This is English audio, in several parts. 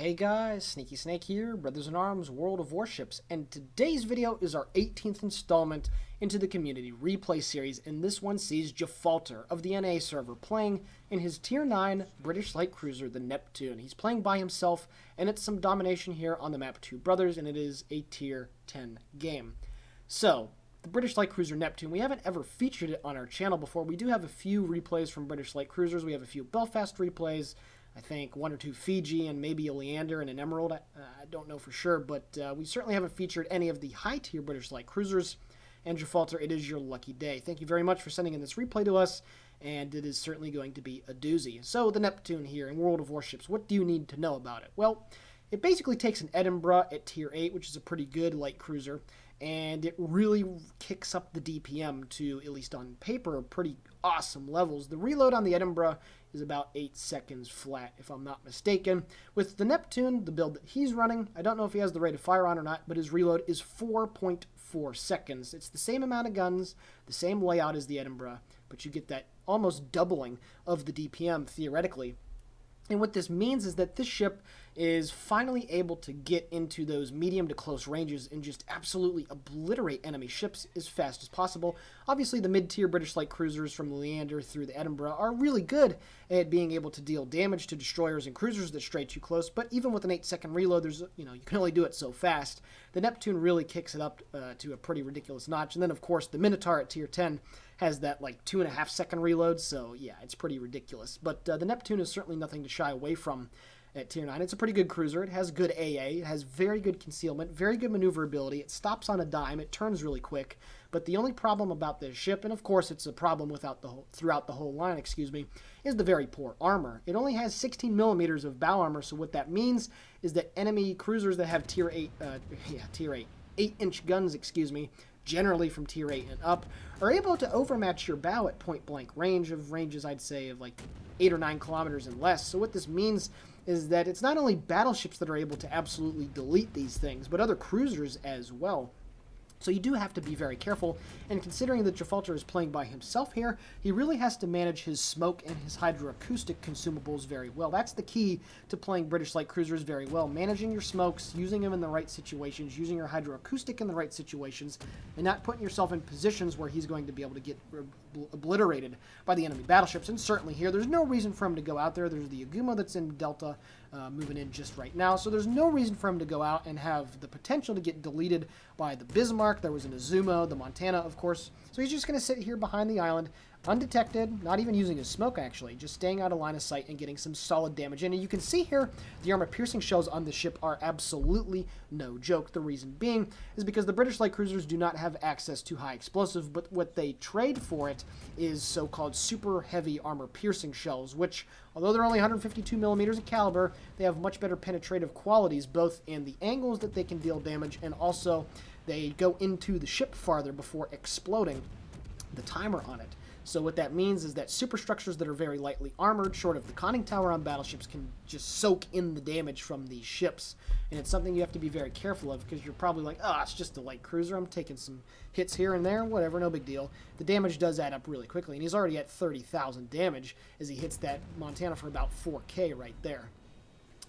Hey guys, Sneaky Snake here, Brothers in Arms, World of Warships, and today's video is our 18th installment into the community replay series, and this one sees jfalter of the NA server playing in his Tier 9 British light cruiser, the Neptune. He's playing by himself, and it's some domination here on the map Two Brothers, and it is a Tier 10 game. So, the British light cruiser Neptune, we haven't ever featured it on our channel before. We do have a few replays from British light cruisers. We have a few Belfast replays, I think one or two Fiji, and maybe a Leander and an Emerald. I don't know for sure, but we certainly haven't featured any of the high-tier British light cruisers. And jfalter, it is your lucky day. Thank you very much for sending in this replay to us, and it is certainly going to be a doozy. So, the Neptune here in World of Warships, what do you need to know about it? Well, it basically takes an Edinburgh at Tier 8, which is a pretty good light cruiser, and it really kicks up the DPM to, at least on paper, pretty awesome levels. The reload on the Edinburgh is about 8 seconds flat, if I'm not mistaken. With the Neptune, the build that he's running, I don't know if he has the rate of fire on or not, but his reload is 4.4 seconds. It's the same amount of guns, the same layout as the Edinburgh, but you get that almost doubling of the DPM theoretically. And what this means is that this ship is finally able to get into those medium to close ranges and just absolutely obliterate enemy ships as fast as possible. Obviously, the mid-tier British light cruisers from the Leander through the Edinburgh are really good at being able to deal damage to destroyers and cruisers that stray too close, but even with an 8-second reload, you can only do it so fast. The Neptune really kicks it up to a pretty ridiculous notch. And then, of course, the Minotaur at Tier 10 has that like 2.5-second reload, so yeah, it's pretty ridiculous. But the Neptune is certainly nothing to shy away from at Tier 9. It's a pretty good cruiser. It has good AA. It has very good concealment, very good maneuverability. It stops on a dime. It turns really quick. But the only problem about this ship, and of course it's a problem throughout the whole line, is the very poor armor. It only has 16 millimeters of bow armor, so what that means is that enemy cruisers that have Tier 8, 8-inch guns, generally from Tier 8 and up, are able to overmatch your bow at point-blank ranges, I'd say, of like 8 or 9 kilometers and less. So what this means is that it's not only battleships that are able to absolutely delete these things, but other cruisers as well. So you do have to be very careful, and considering that jfalter is playing by himself here, he really has to manage his smoke and his hydroacoustic consumables very well. That's the key to playing British light cruisers very well. Managing your smokes, using them in the right situations, using your hydroacoustic in the right situations, and not putting yourself in positions where he's going to be able to get obliterated by the enemy battleships. And certainly here, there's no reason for him to go out there. There's the Aguma that's in Delta moving in just right now, so there's no reason for him to go out and have the potential to get deleted by the Bismarck. There was an Azumo, the Montana, of course. So he's just going to sit here behind the island, undetected, not even using his smoke, actually, just staying out of line of sight and getting some solid damage in. And you can see here, the armor-piercing shells on the ship are absolutely no joke. The reason being is because the British light cruisers do not have access to high explosive, but what they trade for it is so-called super heavy armor-piercing shells, which, although they're only 152 millimeters of caliber, they have much better penetrative qualities, both in the angles that they can deal damage, and also they go into the ship farther before exploding the timer on it. So what that means is that superstructures that are very lightly armored, short of the conning tower on battleships, can just soak in the damage from these ships. And it's something you have to be very careful of, because you're probably like, oh, it's just a light cruiser. I'm taking some hits here and there, whatever, no big deal. The damage does add up really quickly, and he's already at 30,000 damage as he hits that Montana for about 4K right there.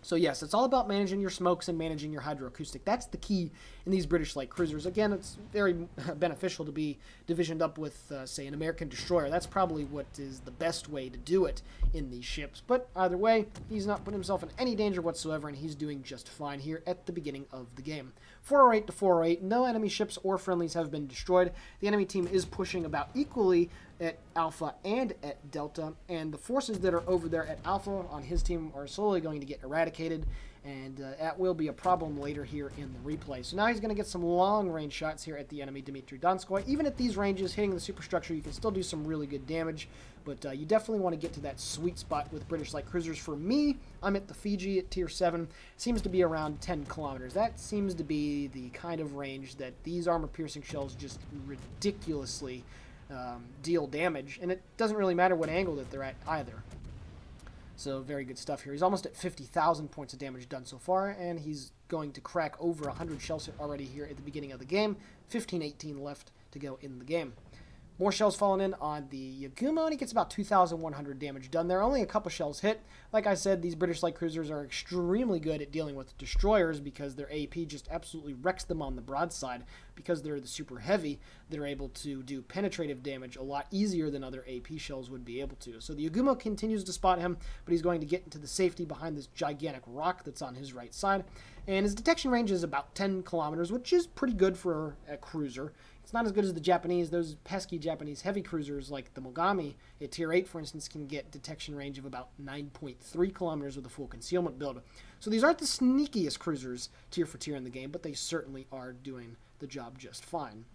So yes, it's all about managing your smokes and managing your hydroacoustic. That's the key in these British light cruisers. Again, it's very beneficial to be divisioned up with, say, an American destroyer. That's probably what is the best way to do it in these ships. But either way, he's not putting himself in any danger whatsoever, and he's doing just fine here at the beginning of the game. 408 to 408, no enemy ships or friendlies have been destroyed. The enemy team is pushing about equally at Alpha and at Delta, and the forces that are over there at Alpha on his team are slowly going to get eradicated, and that will be a problem later here in the replay. So now he's going to get some long-range shots here at the enemy Dmitry Donskoy. Even at these ranges, hitting the superstructure, you can still do some really good damage, but you definitely want to get to that sweet spot with British light cruisers. For me, I'm at the Fiji at Tier 7. It seems to be around 10 kilometers. That seems to be the kind of range that these armor-piercing shells just ridiculously deal damage, and it doesn't really matter what angle that they're at either. So very good stuff here. He's almost at 50,000 points of damage done so far, and he's going to crack over 100 shells already here at the beginning of the game. 15-18 left to go in the game. More shells falling in on the Yagumo, and he gets about 2,100 damage done there. Only a couple shells hit. Like I said, these British light cruisers are extremely good at dealing with destroyers because their AP just absolutely wrecks them on the broadside. Because they're the super heavy, they're able to do penetrative damage a lot easier than other AP shells would be able to. So the Yagumo continues to spot him, but he's going to get into the safety behind this gigantic rock that's on his right side. And his detection range is about 10 kilometers, which is pretty good for a cruiser. It's not as good as the Japanese. Those pesky Japanese heavy cruisers like the Mogami at Tier 8, for instance, can get detection range of about 9.3 kilometers with a full concealment build. So these aren't the sneakiest cruisers tier for tier in the game, but they certainly are doing the job just fine.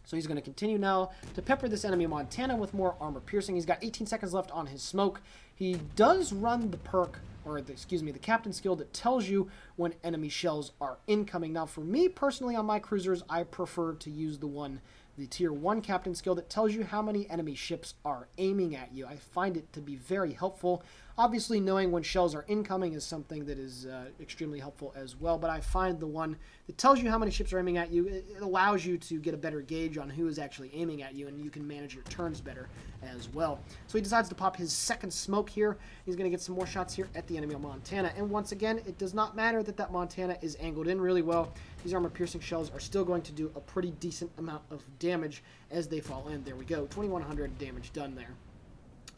So he's going to continue now to pepper this enemy Montana with more armor piercing. He's got 18 seconds left on his smoke. He does run the perk, or the captain skill that tells you when enemy shells are incoming. Now for me personally on my cruisers, I prefer to use the tier 1 captain skill that tells you how many enemy ships are aiming at you. I find it to be very helpful. Obviously knowing when shells are incoming is something that is extremely helpful as well, but I find the one that tells you how many ships are aiming at you, it allows you to get a better gauge on who is actually aiming at you, and you can manage your turns better as well. So he decides to pop his second smoke here. He's going to get some more shots here at the enemy Montana, and once again, it does not matter that Montana is angled in really well. These armor-piercing shells are still going to do a pretty decent amount of damage as they fall in. There we go, 2,100 damage done there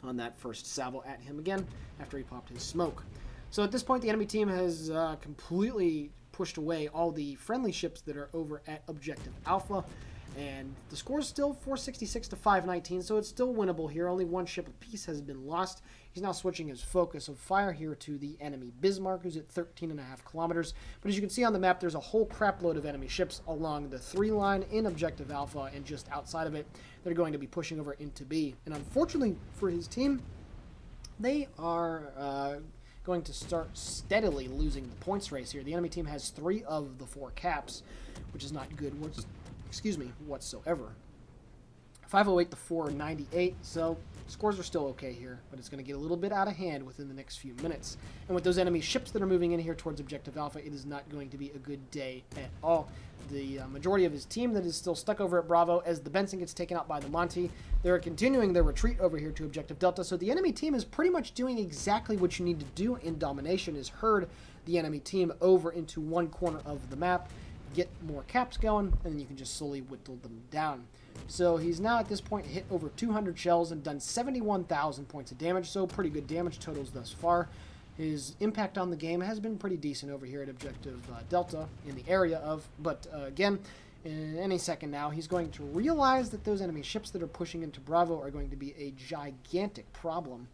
on that first salvo at him again after he popped his smoke. So at this point, the enemy team has completely pushed away all the friendly ships that are over at Objective Alpha, and the score is still 466 to 519, so it's still winnable here. Only one ship apiece has been lost. He's now switching his focus of fire here to the enemy Bismarck, who's at 13.5 kilometers. But as you can see on the map, there's a whole crap load of enemy ships along the 3 line in Objective Alpha, and just outside of it, they're going to be pushing over into B. And unfortunately for his team, they are going to start steadily losing the points race here. The enemy team has 3 of the 4 caps, which is not good whatsoever. 508 to 498, so scores are still okay here, but it's going to get a little bit out of hand within the next few minutes. And with those enemy ships that are moving in here towards Objective Alpha, it is not going to be a good day at all. The majority of his team that is still stuck over at Bravo, as the Benson gets taken out by the Monty, they're continuing their retreat over here to Objective Delta, so the enemy team is pretty much doing exactly what you need to do in domination, is herd the enemy team over into one corner of the map, get more caps going, and then you can just slowly whittle them down. So he's now at this point hit over 200 shells and done 71,000 points of damage, so pretty good damage totals thus far. His impact on the game has been pretty decent over here at Objective Delta in the area of, but again, in any second now, he's going to realize that those enemy ships that are pushing into Bravo are going to be a gigantic problem.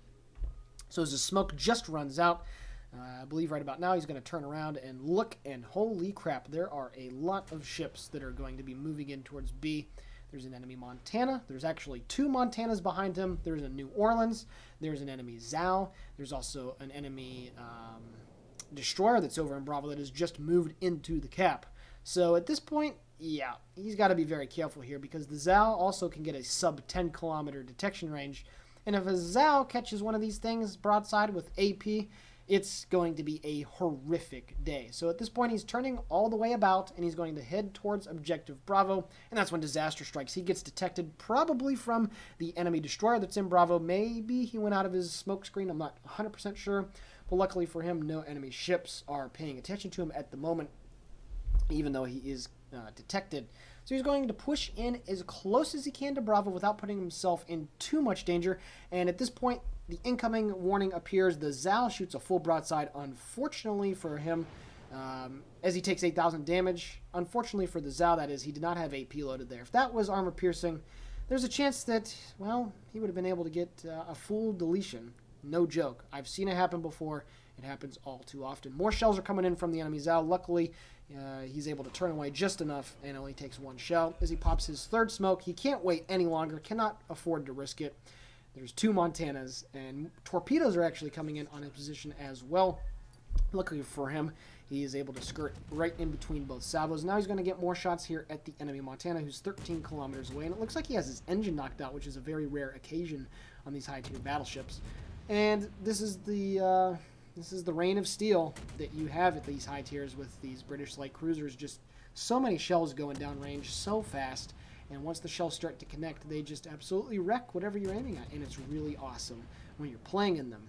So as the smoke just runs out, I believe right about now he's going to turn around and look, and holy crap, there are a lot of ships that are going to be moving in towards B. There's an enemy Montana. There's actually 2 Montanas behind him. There's a New Orleans. There's an enemy Zhao. There's also an enemy destroyer that's over in Bravo that has just moved into the cap. So at this point, yeah, he's got to be very careful here, because the Zhao also can get a sub 10 kilometer detection range. And if a Zhao catches one of these things broadside with AP, it's going to be a horrific day. So at this point, he's turning all the way about, and he's going to head towards Objective Bravo, and that's when disaster strikes. He gets detected probably from the enemy destroyer that's in Bravo. Maybe he went out of his smoke screen. I'm not 100% sure, but luckily for him, no enemy ships are paying attention to him at the moment, even though he is detected. So he's going to push in as close as he can to Bravo without putting himself in too much danger, and at this point, the incoming warning appears. The Zhao shoots a full broadside, unfortunately for him, as he takes 8,000 damage. Unfortunately for the Zhao, that is, he did not have AP loaded there. If that was armor piercing, there's a chance that, well, he would have been able to get a full deletion. No joke. I've seen it happen before. It happens all too often. More shells are coming in from the enemy Zhao. Luckily, he's able to turn away just enough, and only takes 1 shell. As he pops his 3rd smoke, he can't wait any longer, cannot afford to risk it. There's 2 Montanas, and torpedoes are actually coming in on his position as well. Luckily for him, he is able to skirt right in between both salvos. Now he's going to get more shots here at the enemy Montana, who's 13 kilometers away, and it looks like he has his engine knocked out, which is a very rare occasion on these high-tier battleships. And this is the rain of steel that you have at these high tiers with these British light cruisers. Just so many shells going down range so fast, And once the shells start to connect, they just absolutely wreck whatever you're aiming at, and it's really awesome when you're playing in them.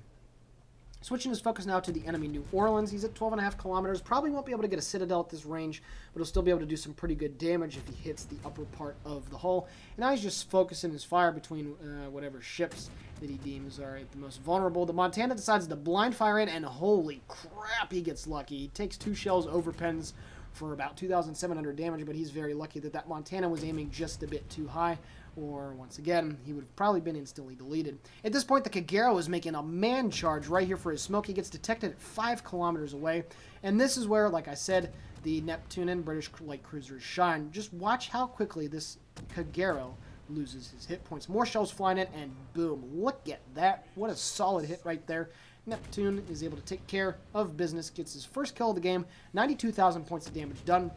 Switching his focus now to the enemy New Orleans. He's at 12.5 kilometers. Probably won't be able to get a citadel at this range, but he'll still be able to do some pretty good damage if he hits the upper part of the hull. And now he's just focusing his fire between whatever ships that he deems are the most vulnerable. The Montana decides to blind fire in, and holy crap, he gets lucky. He takes 2 shells over pens for about 2,700 damage, but he's very lucky that that Montana was aiming just a bit too high, or once again, he would have probably been instantly deleted. At this point, the Kagero is making a man charge right here for his smoke. He gets detected at 5 kilometers away, and this is where, like I said, the Neptune and British light cruisers shine. Just watch how quickly this Kagero loses his hit points. More shells flying in, and boom, look at that. What a solid hit right there. Neptune is able to take care of business, gets his first kill of the game, 92,000 points of damage done.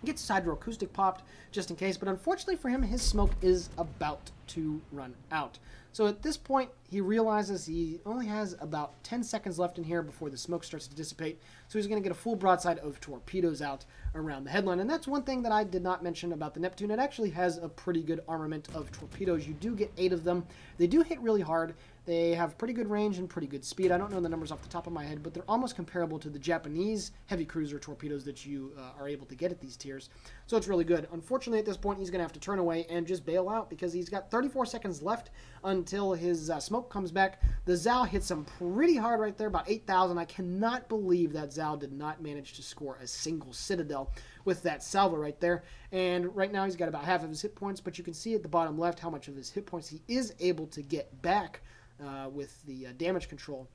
Gets his hydroacoustic popped just in case, but unfortunately for him, his smoke is about to run out. So at this point, he realizes he only has about 10 seconds left in here before the smoke starts to dissipate, so he's going to get a full broadside of torpedoes out around the headline. And that's one thing that I did not mention about the Neptune. It actually has a pretty good armament of torpedoes. You do get 8 of them. They do hit really hard. They have pretty good range and pretty good speed. I don't know the numbers off the top of my head, but they're almost comparable to the Japanese heavy cruiser torpedoes that you are able to get at these tiers. So it's really good. Unfortunately, at this point, he's going to have to turn away and just bail out because he's got 34 seconds left until his smoke comes back. The Zao hits him pretty hard right there, about 8,000. I cannot believe that Zao did not manage to score a single citadel with that salvo right there. And right now, he's got about half of his hit points, but you can see at the bottom left how much of his hit points he is able to get back with the damage control.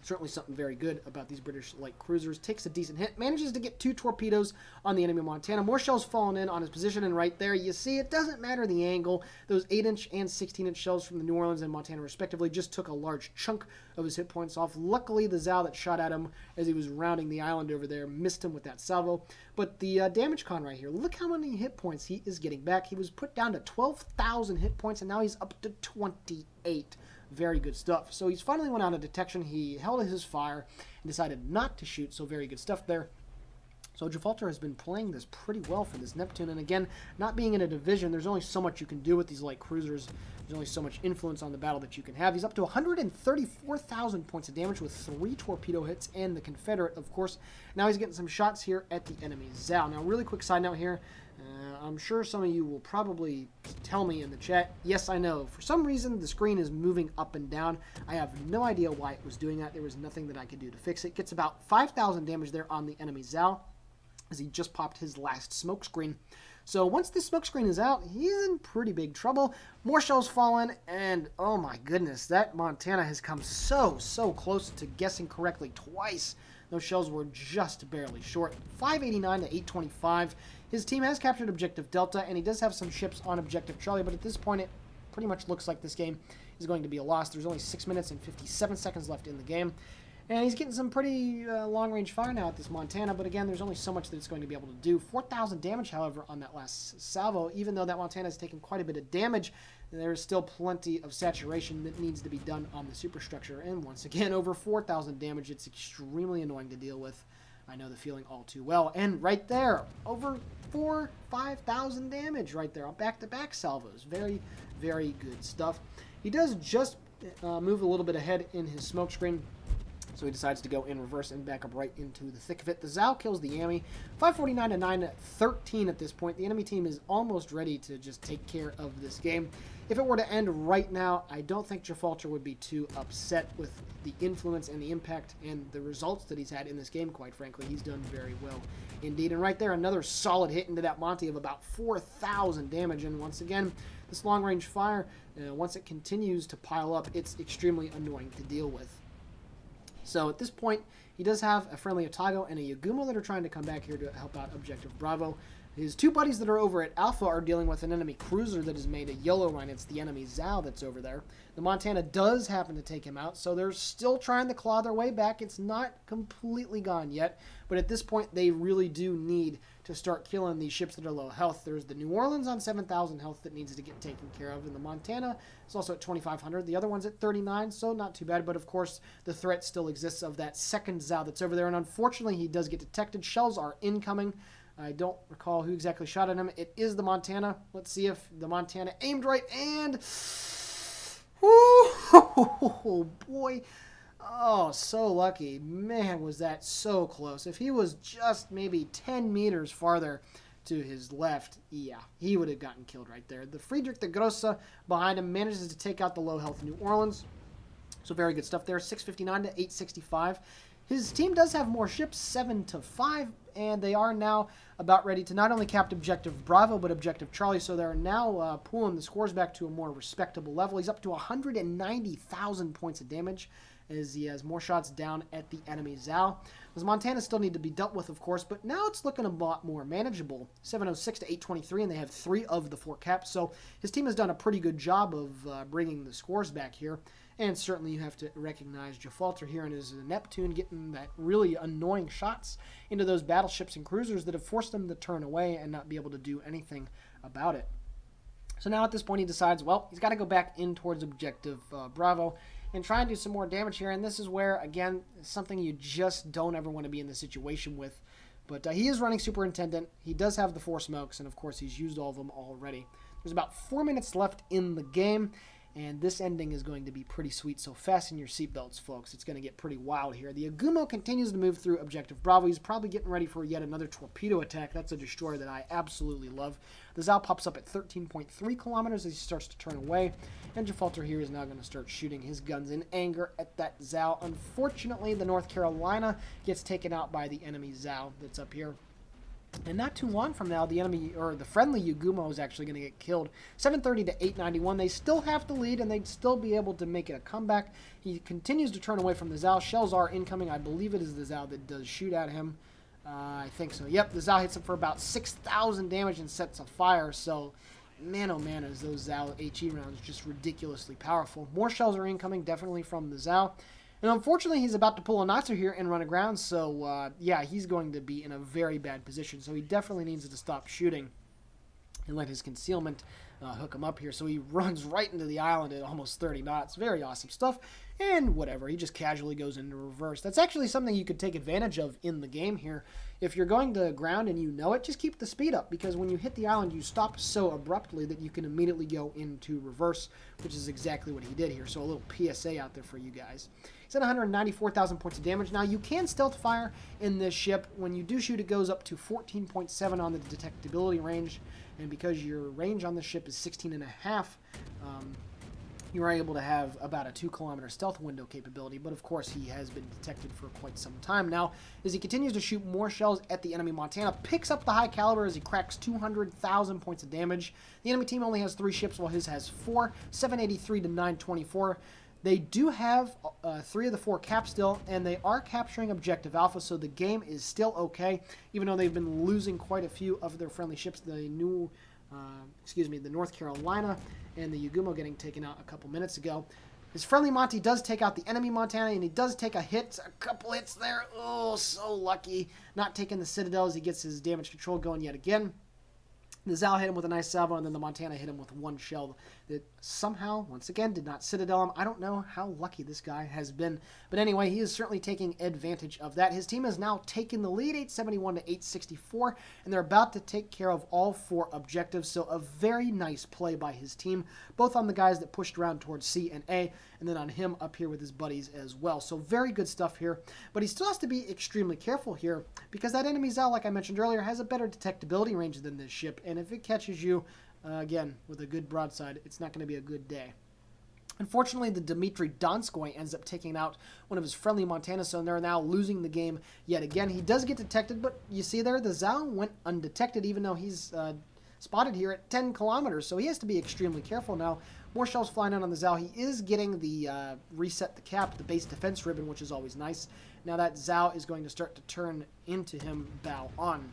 Certainly something very good about these British light cruisers. Takes a decent hit, manages to get 2 torpedoes on the enemy Montana. More shells falling in on his position, and right there you see it doesn't matter the angle. Those 8-inch and 16-inch shells from the New Orleans and Montana respectively just took a large chunk of his hit points off. Luckily, the Zao that shot at him as he was rounding the island over there missed him with that salvo. But the damage con right here, look how many hit points he is getting back. He was put down to 12,000 hit points, and now he's up to 28. Very good stuff. So he's finally went out of detection. He held his fire and decided not to shoot. So very good stuff there. So jfalter has been playing this pretty well for this Neptune. And again, not being in a division, there's only so much you can do with these light cruisers. There's only so much influence on the battle that you can have. He's up to 134,000 points of damage with 3 torpedo hits and the Confederate, of course. Now he's getting some shots here at the enemy Zao. Now, really quick side note here. I'm sure some of you will probably tell me in the chat, yes, I know. For some reason, the screen is moving up and down. I have no idea why it was doing that. There was nothing that I could do to fix it. Gets about 5,000 damage there on the enemy Zao as he just popped his last smoke screen. So once this smoke screen is out, he's in pretty big trouble. More shells falling, and oh my goodness, that Montana has come so close to guessing correctly twice. Those shells were just barely short. 589 to 825. His team has captured Objective Delta, and he does have some ships on Objective Charlie, but at this point, it pretty much looks like this game is going to be a loss. There's only 6 minutes and 57 seconds left in the game. And he's getting some pretty long-range fire now at this Montana, but again, there's only so much that it's going to be able to do. 4,000 damage, however, on that last salvo. Even though that Montana has taken quite a bit of damage, there is still plenty of saturation that needs to be done on the superstructure. And once again, over 4,000 damage, it's extremely annoying to deal with. I know the feeling all too well. And right there, over 5,000 damage right there on back-to-back salvos. Very, very good stuff. He does just move a little bit ahead in his smoke screen. So he decides to go in reverse and back up right into the thick of it. The Zao kills the Yami. 549 to 913 at this point. The enemy team is almost ready to just take care of this game. If it were to end right now, I don't think jfalter would be too upset with the influence and the impact and the results that he's had in this game, quite frankly. He's done very well indeed. And right there, another solid hit into that Monty of about 4,000 damage. And once again, this long-range fire, once it continues to pile up, it's extremely annoying to deal with. So at this point, he does have a friendly Otago and a Yagumo that are trying to come back here to help out Objective Bravo. His 2 buddies that are over at Alpha are dealing with an enemy cruiser that has made a yellow line. It's the enemy Zao that's over there. The Montana does happen to take him out, so they're still trying to claw their way back. It's not completely gone yet, but at this point, they really do need to start killing these ships that are low health. There's the New Orleans on 7,000 health that needs to get taken care of, and the Montana is also at 2,500. The other one's at 39, so not too bad, but of course, the threat still exists of that second Zao that's over there, and unfortunately, he does get detected. Shells are incoming. I don't recall who exactly shot at him. It is the Montana. Let's see if the Montana aimed right, and oh boy. Oh, so lucky. Man, was that so close. If he was just maybe 10 meters farther to his left, yeah, he would have gotten killed right there. The Friedrich the Grosse behind him manages to take out the low health New Orleans. So very good stuff there. 659 to 865. His team does have more ships, 7-5, and they are now about ready to not only capture Objective Bravo, but Objective Charlie. So they're now pulling the scores back to a more respectable level. He's up to 190,000 points of damage as he has more shots down at the enemy Zao. Those Montana still need to be dealt with, of course, but now it's looking a lot more manageable. 706 to 823, and they have 3 of the 4 caps. So his team has done a pretty good job of bringing the scores back here. And certainly you have to recognize jfalter here and his Neptune getting that really annoying shots into those battleships and cruisers that have forced them to turn away and not be able to do anything about it. So now at this point he decides, well, he's got to go back in towards Objective Bravo and try and do some more damage here. And this is where, again, something you just don't ever want to be in this situation with. But he is running Superintendent. He does have the 4 smokes, and of course he's used all of them already. There's about 4 minutes left in the game. And this ending is going to be pretty sweet, so fasten your seatbelts, folks. It's going to get pretty wild here. The Agumo continues to move through Objective Bravo. He's probably getting ready for yet another torpedo attack. That's a destroyer that I absolutely love. The Zao pops up at 13.3 kilometers as he starts to turn away. And jfalter here is now going to start shooting his guns in anger at that Zao. Unfortunately, the North Carolina gets taken out by the enemy Zao that's up here. And not too long from now, the enemy, or the friendly Yugumo, is actually going to get killed. 730 to 891. They still have the lead, and they'd still be able to make it a comeback. He continues to turn away from the Zao. Shells are incoming. I believe it is the Zao that does shoot at him. I think so. Yep, the Zao hits him for about 6,000 damage and sets a fire. So, man, oh man, is those Zao HE rounds just ridiculously powerful. More shells are incoming, definitely from the Zao. And unfortunately, he's about to pull a Natsu here and run aground, so yeah, he's going to be in a very bad position. So he definitely needs to stop shooting and let his concealment hook him up here. So he runs right into the island at almost 30 knots. Very awesome stuff. And whatever, he just casually goes into reverse. That's actually something you could take advantage of in the game here. If you're going to ground and you know it, just keep the speed up, because when you hit the island, you stop so abruptly that you can immediately go into reverse, which is exactly what he did here. So a little PSA out there for you guys. He's at 194,000 points of damage. Now, you can stealth fire in this ship. When you do shoot, it goes up to 14.7 on the detectability range, and because your range on this ship is 16.5, you are able to have about a 2-kilometer stealth window capability, but of course he has been detected for quite some time now. As he continues to shoot more shells at the enemy Montana, picks up the high caliber as he cracks 200,000 points of damage. The enemy team only has 3 ships while his has 4, 783 to 924. They do have 3 of the 4 caps still, and they are capturing Objective Alpha, so the game is still okay, even though they've been losing quite a few of their friendly ships. The North Carolina and the Yugumo getting taken out a couple minutes ago. His friendly Monty does take out the enemy Montana, and he does take a couple hits there. Oh, so lucky. Not taking the Citadel as he gets his damage control going yet again. The Zao hit him with a nice salvo, and then the Montana hit him with 1 shell that somehow, once again, did not Citadel him. I don't know how lucky this guy has been. But anyway, he is certainly taking advantage of that. His team has now taken the lead, 871 to 864, and they're about to take care of all 4 objectives. So a very nice play by his team, both on the guys that pushed around towards C and A, and then on him up here with his buddies as well. So very good stuff here. But he still has to be extremely careful here, because that enemy Zao, like I mentioned earlier, has a better detectability range than this ship. And if it catches you, again, with a good broadside, it's not going to be a good day. Unfortunately, the Dmitry Donskoy ends up taking out one of his friendly Montana, so they're now losing the game yet again. He does get detected, but you see there, the Zao went undetected, even though he's spotted here at 10 kilometers, so he has to be extremely careful now. More shells flying out on the Zao. He is getting the reset the cap, the base defense ribbon, which is always nice. Now that Zao is going to start to turn into him bow on.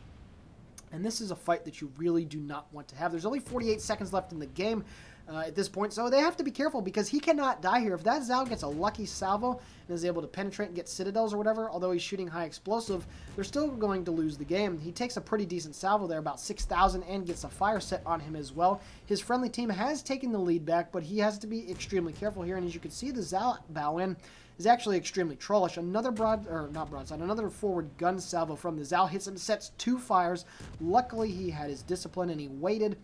And this is a fight that you really do not want to have. There's only 48 seconds left in the game. at this point. So they have to be careful because he cannot die here. If that Zal gets a lucky salvo and is able to penetrate and get citadels or whatever, although he's shooting high explosive, they're still going to lose the game. He takes a pretty decent salvo there, about 6,000, and gets a fire set on him as well. His friendly team has taken the lead back, but he has to be extremely careful here. And as you can see, the Zal bow in is actually extremely trollish. Another another forward gun salvo from the Zal hits him, sets 2 fires. Luckily, he had his discipline and he waited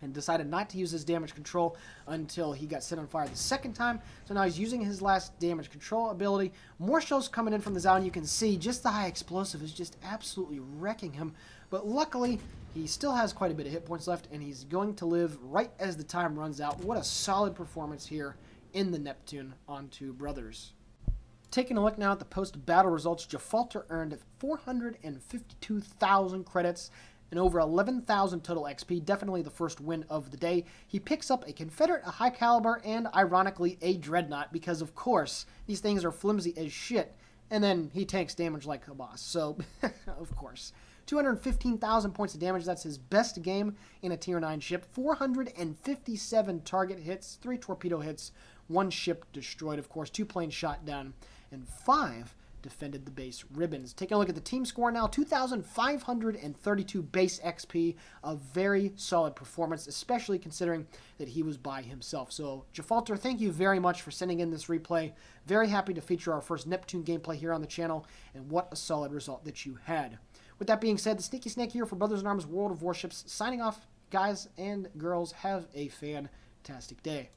and decided not to use his damage control until he got set on fire the second time. So now he's using his last damage control ability. More shells coming in from the Zal, and you can see just the high explosive is just absolutely wrecking him. But luckily, he still has quite a bit of hit points left, and he's going to live right as the time runs out. What a solid performance here in the Neptune on Two Brothers. Taking a look now at the post-battle results, jfalter earned 452,000 credits and over 11,000 total XP, definitely the first win of the day. He picks up a Confederate, a high caliber, and ironically a dreadnought, because of course these things are flimsy as shit, and then he tanks damage like a boss, so of course. 215,000 points of damage, that's his best game in a tier 9 ship. 457 target hits, 3 torpedo hits, 1 ship destroyed, of course, 2 planes shot down, and 5 defended the base ribbons. Taking a look at the team score now, 2,532 base XP, a very solid performance, especially considering that he was by himself. So, jfalter, thank you very much for sending in this replay. Very happy to feature our first Neptune gameplay here on the channel, and what a solid result that you had. With that being said, the Sneaky Snake here for Brothers in Arms World of Warships, signing off, guys and girls. Have a fantastic day.